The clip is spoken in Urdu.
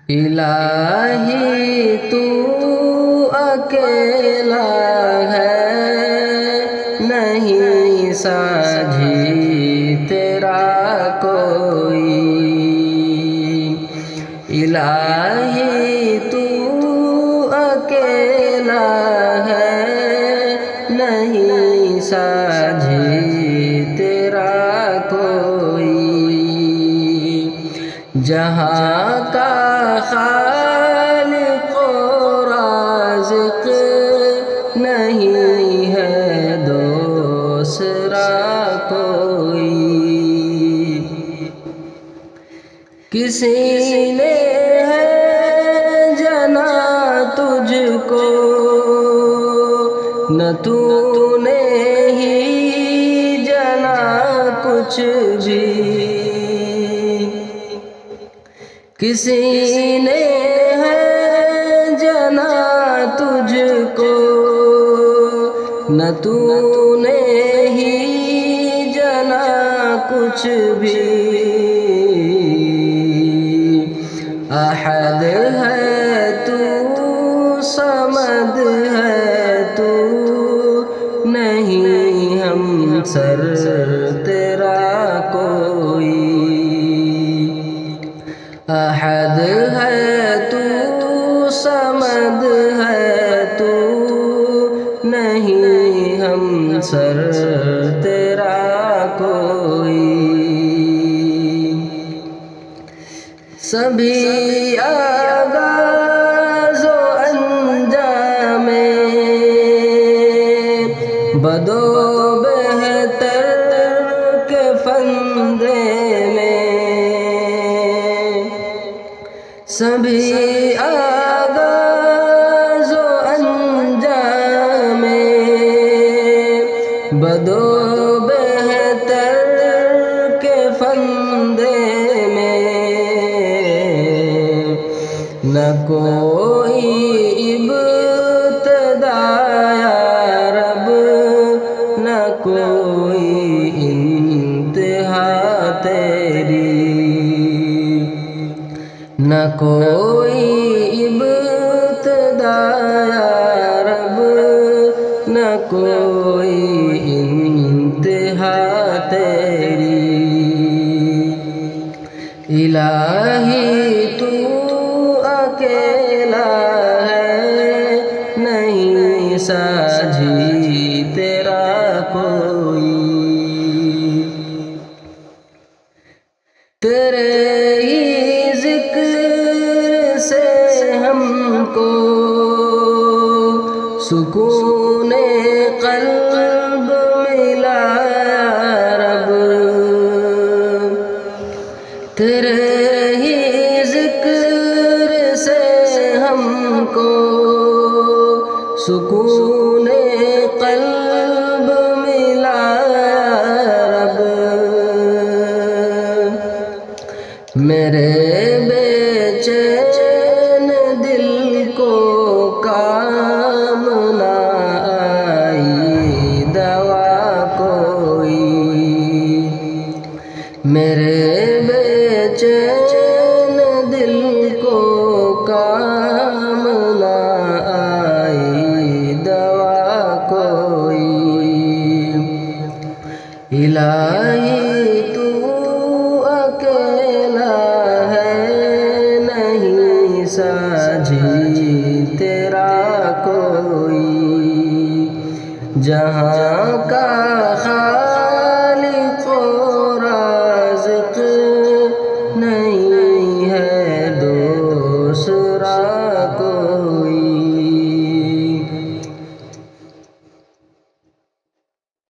الہی تو اکیلا ہے، نہیں ساجھی تیرا کوئی۔ الہی تو اکیلا ہے، نہیں ساجھی تیرا کوئی۔ جہاں کا خالق و رازق نہیں ہے دوسرا کوئی۔ کسی نے ہے جنا تجھ کو، نہ تو نے ہی جنا کچھ بھی۔ کسی نے ہے جنا تجھ کو، نہ تو نے ہی جنا کچھ بھی۔ احد ہے تو، صمد ہے تو، نہیں ہم سر تیرا کوئی۔ احد ہے تو، صمد ہے تو، نہیں ہم سر تیرا کوئی۔ سبھی آغاز و انجام بد و بہتر کے فندے میں، سبھی آغاز و انجام بد و بہتر کے فندے میں، نہ کوئی ابتدا یا رب، نہ کوئی انتہا تیری۔ نہ کوئی ابتدا یا رب، نہ کوئی انتہا تیری۔ الہی تو اکیلا ہے، نہیں ساجھی تیرا کوئی۔ تیرے ہی ذکر سے ہم کو سکون قلب ملا یا رب۔ تیرے ہی ذکر سے ہم کو سکون قلب ملا یا رب۔ میرے بے چین دل کو کام نہ آئی دوا کوئی۔ میرے بے چین دل کو کام نہ آئی دوا کوئی۔ الہی تو اکیلا ہے، نہیں ساجھی تیرا کوئی۔ جہاں کا خالق و رازق نہیں ہے دوسرا کوئی۔